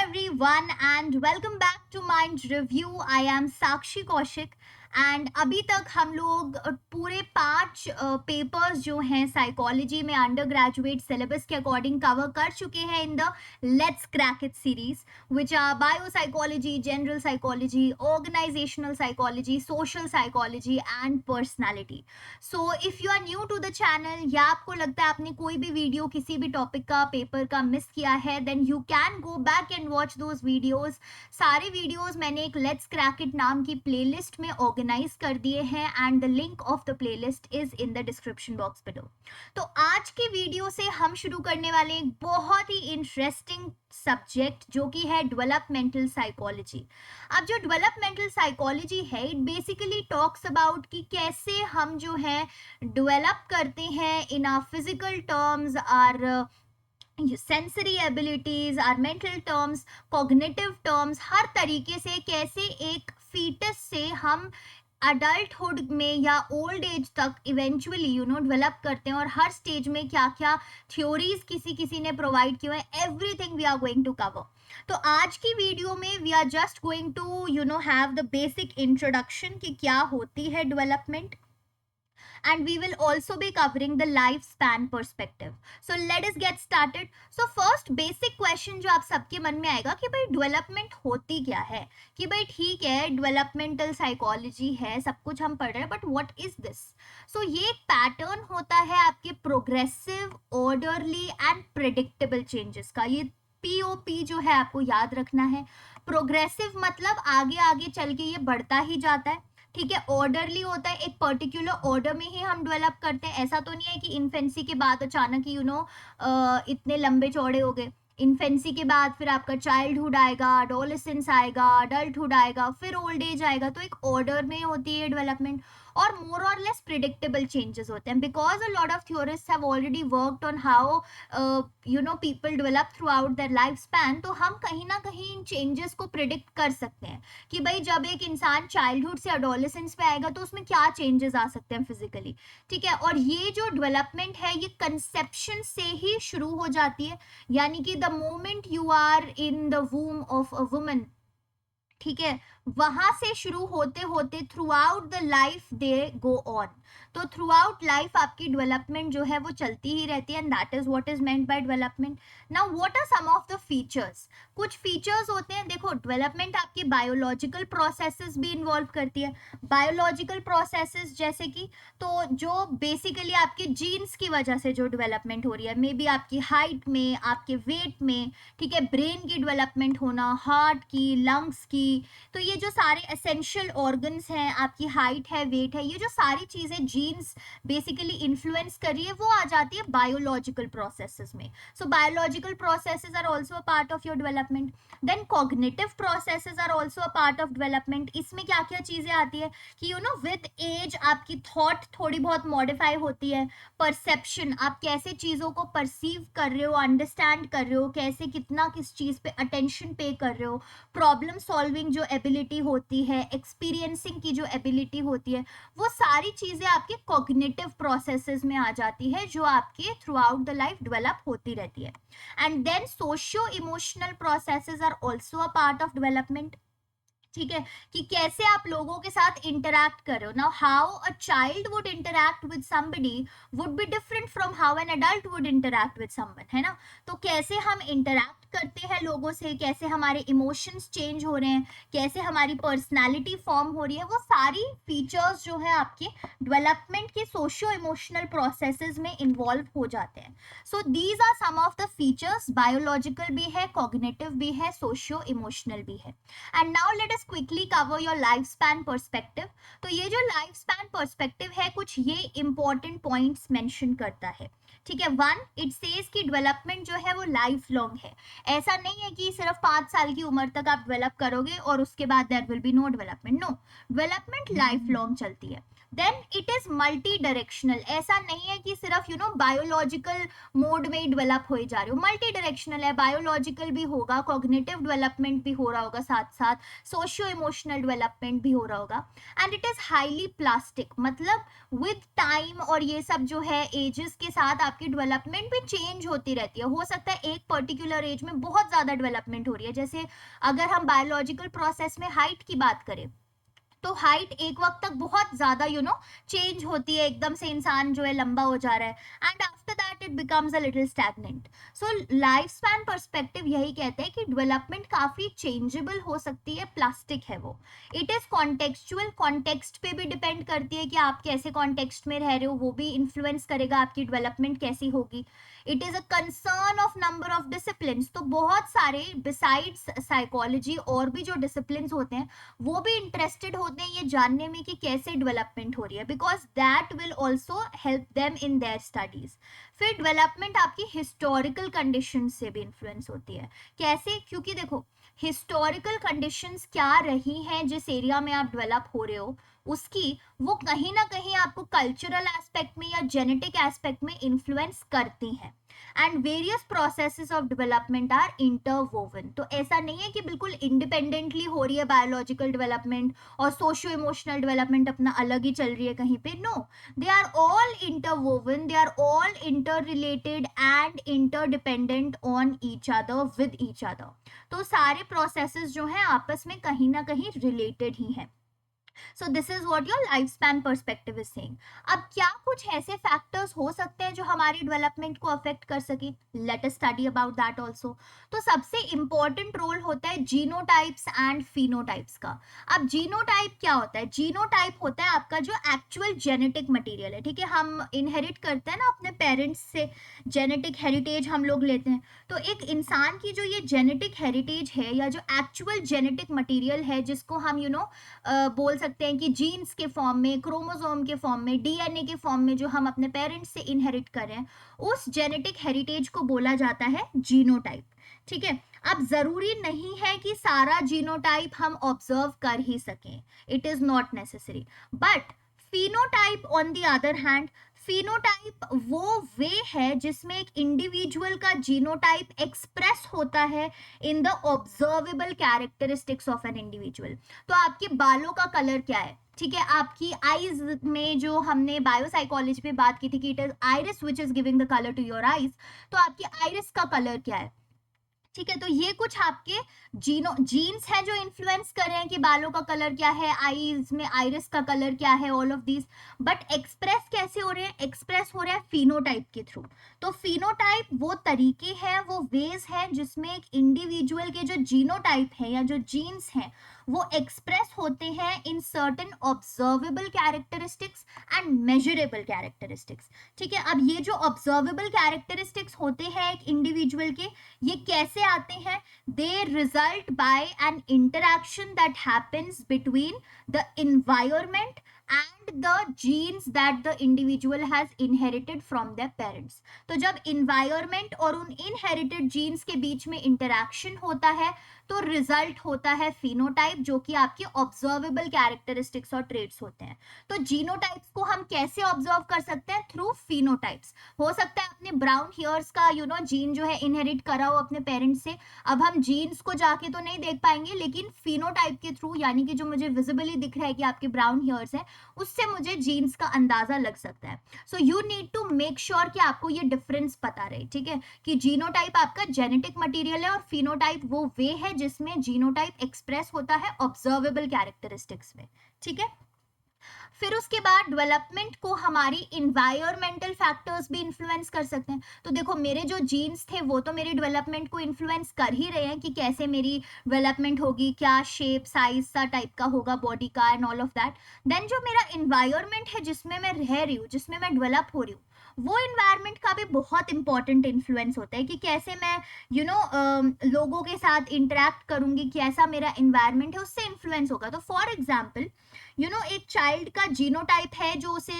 everyone and welcome back to Mind Review. I am Sakshi Kaushik and अभी तक हम लोग पूरे 5 पेपर्स जो हैं साइकोलॉजी में अंडर ग्रेजुएट सिलेबस के अकॉर्डिंग कवर कर चुके हैं in the let's crack it series which are bio psychology, general psychology, organisational psychology, social psychology and personality. So if you are new to the channel या आपको लगता है आपने कोई भी वीडियो किसी भी टॉपिक का पेपर का मिस किया है, then you can go back and watch those videos. सारे वीडियोज मैंने एक लेट्स क्रैक इट नाम की प्लेलिस्ट में ऑर्गेनाइज कर दिए हैं and the link of the playlist is in the description box below. तो आज की वीडियो से हम शुरू करने वाले एक बहुत ही इंटरेस्टिंग सब्जेक्ट जो कि है डेवलपमेंटल साइकोलॉजी. अब जो डेवलपमेंटल साइकोलॉजी है इट बेसिकली टॉक्स अबाउट कि कैसे हम जो है डेवलप करते हैं in our physical terms, or sensory abilities, or mental terms, cognitive terms, हर तरीके से कैसे एक फीटस से हम अडल्टहुड में या ओल्ड एज तक इवेंचुअली डेवलप करते हैं और हर स्टेज में क्या क्या थ्योरीज किसी ने प्रोवाइड किए हैं, everything we are going to cover. तो आज की वीडियो में we are just going to have the basic introduction कि क्या होती है development, and we will also be covering the lifespan perspective. So let us get started. So first basic question जो आप सबके मन में आएगा कि भाई डेवलपमेंट होती क्या है, कि भाई ठीक है डेवलपमेंटल साइकोलॉजी है, सब कुछ हम पढ़ रहे हैं, बट व्हाट इज दिस. सो ये एक पैटर्न होता है आपके progressive, orderly and predictable changes का. ये POP जो है आपको याद रखना है. प्रोग्रेसिव मतलब आगे आगे चल के ये बढ़ता ही जाता है, ठीक है. ऑर्डरली होता है, एक पर्टिकुलर ऑर्डर में ही हम डेवलप करते हैं. ऐसा तो नहीं है कि इन्फेंसी के बाद अचानक ही इतने लंबे चौड़े हो गए. इन्फेंसी के बाद फिर आपका चाइल्डहुड आएगा, एडोलेसेंस आएगा, अडल्टहुड आएगा, फिर ओल्ड एज आएगा. तो एक ऑर्डर में होती है डेवलपमेंट और मोर और लेस प्रिडिक्टेबल चेंजेस होते हैं because a lot of थ्योरिस्ट्स have already worked on how people develop through out their life span. तो हम कहीं ना कहीं इन चेंजेस को प्रिडिक्ट कर सकते हैं कि भाई जब एक इंसान चाइल्डहुड से एडोलेसेंस पे आएगा तो उसमें क्या चेंजेस आ सकते हैं फिजिकली, ठीक है. और ये जो डेवलपमेंट है ये कंसेप्शन से ही शुरू हो जाती है, यानी कि the moment you are in the womb of a woman, ठीक है, वहां से शुरू होते होते throughout the life they go on. तो थ्रू आउट लाइफ आपकी डेवलपमेंट जो है वो चलती ही रहती है and that is what is meant by development. Now what are some of the features. कुछ फीचर्स होते हैं, देखो डेवलपमेंट आपकी बायोलॉजिकल प्रोसेसेस भी इन्वॉल्व करती है. बायोलॉजिकल प्रोसेसेस जैसे कि तो जो बेसिकली आपके जीन्स की वजह से जो डेवलपमेंट हो रही है, मे बी आपकी हाइट में, आपके वेट में, ठीक है, ब्रेन की डेवलपमेंट होना, हार्ट की, लंग्स की. तो ये जो सारे एसेंशियल ऑर्गन्स हैं, आपकी हाइट है, वेट है, ये जो सारी चीजें जीन्स बेसिकली इन्फ्लुएंस कर रही है वो आ जाती है बायोलॉजिकल प्रोसेसेस में. So biological processes are also a part of your development. Then cognitive processes are also a part of development. इसमें क्या क्या चीजें आती है कि विद एज आपकी थॉट थोड़ी बहुत मॉडिफाई होती है. परसेप्शन, आप कैसे चीजों को परसीव कर रहे हो, अंडरस्टैंड कर रहे हो, कैसे कितना किस चीज पे अटेंशन पे कर रहे हो. प्रॉब्लम सॉल्विंग जो एबिलिटी होती है, एक्सपीरियंसिंग की जो एबिलिटी होती है, वो सारी चीजें आपके कॉग्निटिव प्रोसेसेस में आ जाती है जो आपके throughout the life develop होती रहती है. And then socio emotional processes are also a part of development, ठीक है, कि कैसे आप लोगों के साथ इंटरैक्ट कर रहे हो. Now how a child would interact with somebody would be different from how an adult would interact with someone, है ना. तो कैसे हम इंटरैक्ट करते हैं लोगों से, कैसे हमारे इमोशंस चेंज हो रहे हैं, कैसे हमारी पर्सनालिटी फॉर्म हो रही है, वो सारी फीचर्स जो है आपके डेवलपमेंट के सोशियो इमोशनल प्रोसेसेस में इन्वॉल्व हो जाते हैं. So these are some of the features. Biological भी है, कॉग्निटिव भी है, सोशियो इमोशनल भी है. And now let us quickly cover your life span perspective. तो ये जो लाइफ स्पैन पर्सपेक्टिव है कुछ ये इंपॉर्टेंट पॉइंट्स मेंशन करता है, ठीक है. 1, इट सेज कि डेवलपमेंट जो है वो लाइफ लॉन्ग है. ऐसा नहीं है कि सिर्फ 5 साल की उम्र तक आप डेवलप करोगे और उसके बाद there will be no development. No, development lifelong चलती है. Then it is multidirectional. ऐसा नहीं है कि सिर्फ बायोलॉजिकल मोड में ही डेवलप हो जा रहे हो. मल्टी डायरेक्शनल है, बायोलॉजिकल भी होगा, कॉग्निटिव डेवलपमेंट भी हो रहा होगा, साथ साथ सोशियो इमोशनल डेवलपमेंट भी हो रहा होगा. And it is highly plastic, मतलब विद टाइम और ये सब जो है एजेस के साथ आपकी डेवलपमेंट भी चेंज होती रहती है। हो सकता है एक पर्टिकुलर एज में बहुत ज़्यादा डेवलपमेंट हो रही है, जैसे अगर हम बायोलॉजिकल प्रोसेस में हाइट की बात करें तो हाइट एक वक्त तक बहुत ज्यादा चेंज होती है, एकदम से इंसान जो है लंबा हो जा रहा है and after that it becomes a little stagnant. So life span perspective यही कहते हैं कि डेवलपमेंट काफी चेंजेबल हो सकती है, प्लास्टिक है वो। इट इज कॉन्टेक्चुअल, कॉन्टेक्स्ट पे भी डिपेंड करती है कि आप कैसे कॉन्टेक्स्ट में रह रहे हो, वो भी इन्फ्लुएंस करेगा आपकी डेवलपमेंट कैसी होगी। It is a concern of number of discipline, तो बहुत सारे बिसाइड्स साइकोलॉजी और भी जो डिसिप्लिन होते हैं वो भी इंटरेस्टेड होते हैं ये जानने में कि कैसे डेवलपमेंट हो रही है, because that will also help them in their studies. फिर डेवलपमेंट आपकी हिस्टोरिकल कंडीशन से भी इन्फ्लुएंस होती है। कैसे? क्योंकि देखो हिस्टोरिकल कंडीशंस क्या रही हैं जिस एरिया में आप डेवलप हो रहे हो उसकी, वो कहीं ना कहीं आपको कल्चरल एस्पेक्ट में या जेनेटिक एस्पेक्ट में इन्फ्लुएंस करती हैं। And various processes of development are interwoven, तो ऐसा नहीं है कि बिल्कुल इंडिपेंडेंटली हो रही है बायोलॉजिकल डेवलपमेंट और सोशियो इमोशनल डेवलपमेंट अपना अलग ही चल रही है कहीं पे। No, they are all interwoven, they are all interrelated and interdependent on each other with each other. तो सारे प्रोसेसेस जो हैं आपस में कहीं ना कहीं रिलेटेड ही हैं। सो this is what your life span perspective is saying. अब क्या कुछ ऐसे फैक्टर्स हो सकते हैं जो हमारी डेवलपमेंट को अफेक्ट कर सके? Let us study about that also. तो सबसे इंपॉर्टेंट रोल होता है जीनोटाइप्स एंड फिनोटाइप्स का। अब जीनोटाइप क्या होता है? जीनोटाइप होता है आपका जो एक्चुअल जेनेटिक मटेरियल है, ठीक है। हम इनहेरिट करते हैं ना अपने पेरेंट्स से, जेनेटिक हेरिटेज हम लोग लेते हैं। तो एक इंसान की जो ये जेनेटिक हेरिटेज है या जो एक्चुअल जेनेटिक मटेरियल है जिसको हम बोल सकते हैं कि जीन्स के फॉर्म में, क्रोमोसोम के फॉर्म में, डीएनए के फॉर्म में जो हम अपने पेरेंट्स से इनहेरिट कर रहे हैं, उस जेनेटिक हेरिटेज को बोला जाता है जीनोटाइप, ठीक है। अब जरूरी नहीं है कि सारा जीनोटाइप हम ऑब्जर्व कर ही सकें, it is not necessary. But phenotype on the other hand, phenotype वो वे है जिसमें एक इंडिविजुअल का जीनोटाइप एक्सप्रेस होता है in the observable characteristics of an individual. तो आपके बालों का कलर क्या है, ठीक है। आपकी आईज में जो हमने बायोसाइकोलॉजी पे बात की थी कि it is iris which is giving the colour to your eyes, तो आपकी आइरिस का कलर क्या है, ठीक है। तो ये कुछ आपके जीन्स हैं जो इन्फ्लुएंस कर रहे हैं कि बालों का कलर क्या है, आईज में आइरिस का कलर क्या है, all of these. But express कैसे हो रहे हैं? एक्सप्रेस हो रहे हैं फिनोटाइप के थ्रू। तो फिनोटाइप वो तरीके हैं, वो वेज हैं जिसमें एक इंडिविजुअल के जो जीनोटाइप है या जो जीन्स हैं वो एक्सप्रेस होते हैं in certain observable characteristics and measurable characteristics, ठीक है। अब ये जो ऑब्जर्वेबल कैरेक्टरिस्टिक्स होते हैं एक इंडिविजुअल के, ये कैसे आते हैं? They result by an interaction that happens between the environment and the genes that the individual has inherited from their parents। तो जब environment और उन inherited genes के बीच में interaction होता है तो रिजल्ट होता है फिनोटाइप, जो कि आपके ऑब्जर्वेबल कैरेक्टरिस्टिक्स और ट्रेट्स होते हैं। तो जीनोटाइप्स को हम कैसे ऑब्जर्व कर सकते हैं? Through phenotypes. हो सकता है अपने ब्राउन हेयर्स का जीन जो है इनहेरिट करा हो अपने पेरेंट्स से। अब हम जीन्स को जाके तो नहीं देख पाएंगे, लेकिन फिनोटाइप के थ्रू, यानी कि जो मुझे विजिबली दिख रहा है कि आपके ब्राउन हेयर्स हैं, उससे मुझे जीन्स का अंदाजा लग सकता है। So you need to make sure कि आपको ये डिफरेंस पता रहे, ठीक है, कि जीनोटाइप आपका जेनेटिक मटेरियल है और फिनोटाइप वो वे है जिसमें जीनोटाइप एक्सप्रेस होता है ऑब्जर्वेबल कैरेक्टरिस्टिक्स में, ठीक है। फिर उसके बाद डेवलपमेंट को हमारी इन्वायरमेंटल फैक्टर्स भी इन्फ्लुएंस कर सकते हैं। तो देखो मेरे जो जीन्स थे वो तो मेरी डेवलपमेंट को इन्फ्लुएंस कर ही रहे हैं कि कैसे मेरी डेवलपमेंट होगी, क्या शेप साइज सा टाइप का होगा बॉडी का and all of that. Then जो मेरा इन्वायरमेंट है जिसमें मैं रह रही हूँ, जिसमें मैं डेवलप हो रही हूँ, वो इन्वायरमेंट का भी बहुत इंपॉर्टेंट इन्फ्लुएंस होता है कि कैसे मैं लोगों के साथ इंटरेक्ट करूंगी, कैसा मेरा इन्वायरमेंट है उससे इन्फ्लुएंस होगा। तो फॉर एग्जाम्पल एक चाइल्ड का जीनोटाइप है जो उसे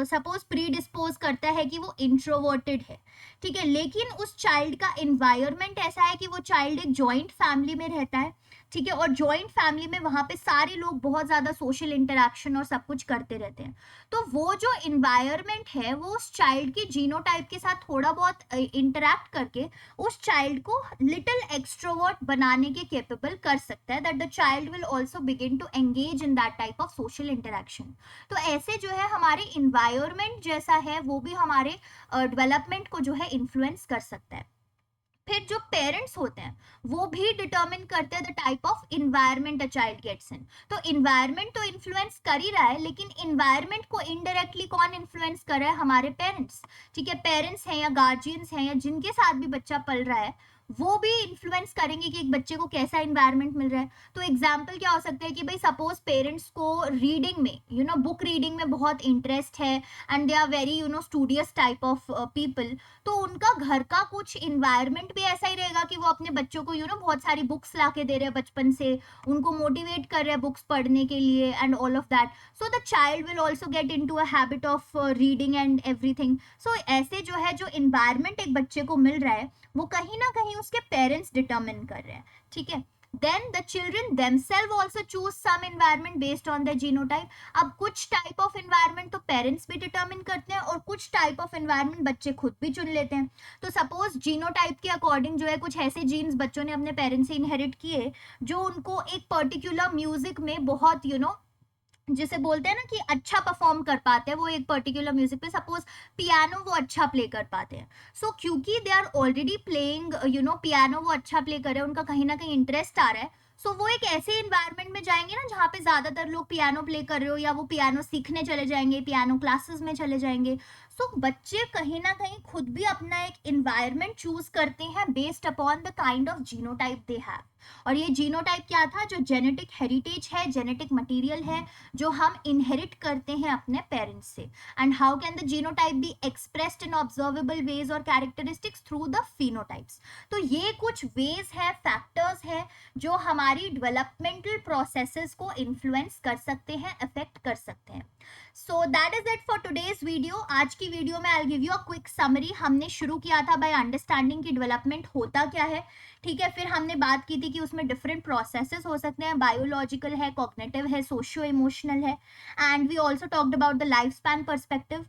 सपोज प्री डिस्पोज करता है कि वो इंट्रोवर्टेड है, ठीक है, लेकिन उस चाइल्ड का इन्वायरमेंट ऐसा है कि वो चाइल्ड एक जॉइंट फैमिली में रहता है, ठीक है, और जॉइंट फैमिली में वहाँ पे सारे लोग बहुत ज़्यादा सोशल इंटरेक्शन और सब कुछ करते रहते हैं। तो वो जो इन्वायरमेंट है वो उस चाइल्ड की जीनोटाइप के साथ थोड़ा बहुत इंटरेक्ट करके उस चाइल्ड को लिटिल एक्सट्रोवर्ट बनाने के केपेबल कर सकता है, that the child will also begin to engage in that type of social interaction. तो ऐसे जो है हमारे इन्वायरमेंट जैसा है वो भी हमारे डेवलपमेंट को जो है इन्फ्लुएंस कर सकता है। फिर जो पेरेंट्स होते हैं वो भी डिटर्मिन करते हैं the type of environment a child gets in. तो इन्वायरमेंट तो इन्फ्लुएंस कर ही रहा है, लेकिन इन्वायरमेंट को इनडायरेक्टली कौन इन्फ्लुएंस कर रहा है? हमारे पेरेंट्स। ठीक है, पेरेंट्स हैं या गार्जियंस हैं या जिनके साथ भी बच्चा पल रहा है वो भी इन्फ्लुएंस करेंगे कि एक बच्चे को कैसा इन्वायरमेंट मिल रहा है। तो एग्जाम्पल क्या हो सकता है कि भाई सपोज पेरेंट्स को रीडिंग में बुक रीडिंग में बहुत इंटरेस्ट है and they are very studious type of people, तो उनका घर का कुछ इन्वायरमेंट भी ऐसा ही रहेगा कि वो अपने बच्चों को बहुत सारी बुक्स ला के दे रहे हैं बचपन से, उनको मोटिवेट कर रहे हैं बुक्स पढ़ने के लिए and all of that, so the child will also get into a habit of reading and everything. So ऐसे जो है जो इन्वायरमेंट एक बच्चे को मिल रहा है वो कहीं ना कहीं उसके पेरेंट्स डिटर्मिन कर रहे हैं। ठीक है, then the children themselves also choose some environment based on their genotype। अब कुछ टाइप ऑफ environment तो पेरेंट्स भी डिटर्मिन करते हैं और कुछ टाइप ऑफ environment बच्चे खुद भी चुन लेते हैं। तो सपोज जीनोटाइप के अकॉर्डिंग जो है कुछ ऐसे जीन्स बच्चों ने अपने पेरेंट्स से इनहेरिट किए जो उनको एक पर्टिकुलर म्यूजिक में बहुत जिसे बोलते हैं ना कि अच्छा परफॉर्म कर पाते हैं वो एक पर्टिकुलर म्यूजिक पे, सपोज पियानो वो अच्छा प्ले कर पाते हैं। सो क्योंकि they are already playing piano, वो अच्छा प्ले कर रहे हैं, उनका कहीं ना कहीं इंटरेस्ट आ रहा है, सो वो एक ऐसे इन्वायरमेंट में जाएंगे ना जहाँ पे ज्यादातर लोग पियानो प्ले कर रहे हो या वो पियानो सीखने चले जाएंगे, पियानो क्लासेस में चले जाएंगे। सो बच्चे कहीं ना कहीं खुद भी अपना एक इन्वायरमेंट चूज करते हैं based upon the kind of genotype they have. और ये जीनोटाइप क्या था? जो जेनेटिक हेरिटेज है, जेनेटिक मटेरियल है जो हम इनहेरिट करते हैं अपने पेरेंट्स से। And how can the genotype be expressed in observable ways और कैरेक्टरिस्टिक्स? Through the phenotypes. तो ये कुछ वेज है, फैक्टर्स है जो हमारी डेवलपमेंटल प्रोसेसेस को इन्फ्लुएंस कर सकते हैं, अफेक्ट कर सकते हैं। So that is it for today's video. आज की वीडियो में I give you a quick summary. हमने शुरू किया था बाय अंडरस्टैंडिंग कि डेवलपमेंट होता क्या है। ठीक है, फिर हमने बात की थी कि उसमें डिफरेंट प्रोसेसेस हो सकते हैं, बायोलॉजिकल है, कॉग्निटिव है, सोशियो इमोशनल है, and we also talked about the life span perspective,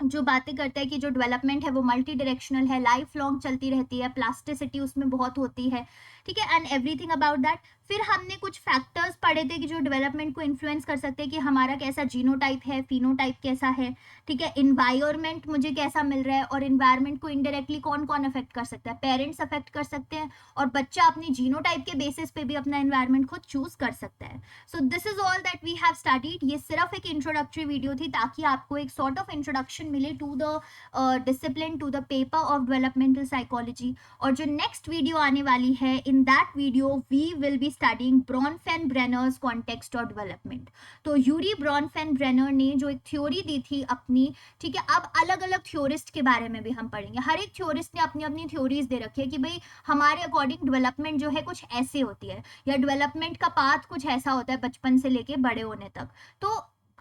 जो बातें करते हैं कि जो डेवलपमेंट है वो मल्टी डायरेक्शनल है, लाइफ लॉन्ग चलती रहती है, प्लास्टिसिटी उसमें बहुत होती है। ठीक है, एंड एवरीथिंग अबाउट दैट। फिर हमने कुछ फैक्टर्स पढ़े थे कि जो डेवलपमेंट को इन्फ्लुएंस कर सकते हैं कि हमारा कैसा जीनोटाइप है, फिनोटाइप कैसा है। ठीक है, इन्वायरमेंट मुझे कैसा मिल रहा है, और इन्वायरमेंट को इनडायरेक्टली कौन कौन अफेक्ट कर सकता है? पेरेंट्स अफेक्ट कर सकते हैं और बच्चा अपनी जीनोटाइप के बेसिस पे भी अपना इन्वायरमेंट खुद चूज कर सकता है। So this is all that we have studied. ये सिर्फ एक इंट्रोडक्टरी वीडियो थी ताकि आपको एक सॉर्ट ऑफ इंट्रोडक्शन मिले to the discipline, to the paper of developmental psychology. और जो नेक्स्ट वीडियो आने वाली है, in that video we will be studying Bronfenbrenner's context और डेवलपमेंट। तो यूरी ब्रॉनफेन-ब्रेनर ने जो एक थ्योरी दी थी अपनी, ठीक है, अब अलग अलग थ्योरिस्ट के बारे में भी हम पढ़ेंगे। हर एक थ्योरिस्ट ने अपनी अपनी थ्योरीज दे रखी है कि भाई हमारे अकॉर्डिंग डेवलपमेंट जो है कुछ ऐसे होती है, या डेवलपमेंट का पाथ कुछ ऐसा होता है बचपन से लेके बड़े होने तक। तो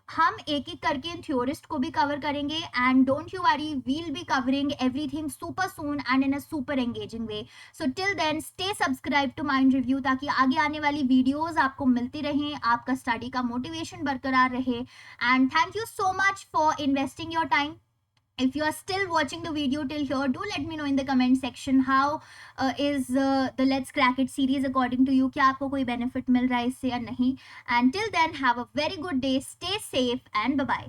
हम एक एक करके इन थ्योरिस्ट को भी कवर करेंगे, and don't you worry, we'll be covering everything super soon and in a super engaging way. So till then stay subscribe to mind review, ताकि आगे आने वाली वीडियोस आपको मिलती रहें, आपका स्टडी का मोटिवेशन बरकरार रहे। And thank you so much for investing your time. If you are still watching the video till here, do let me know in the comment section how is the Let's Crack It series according to you. क्या आपको कोई benefit मिल रहा है इससे या नहीं? And till then, have a very good day, stay safe and bye bye.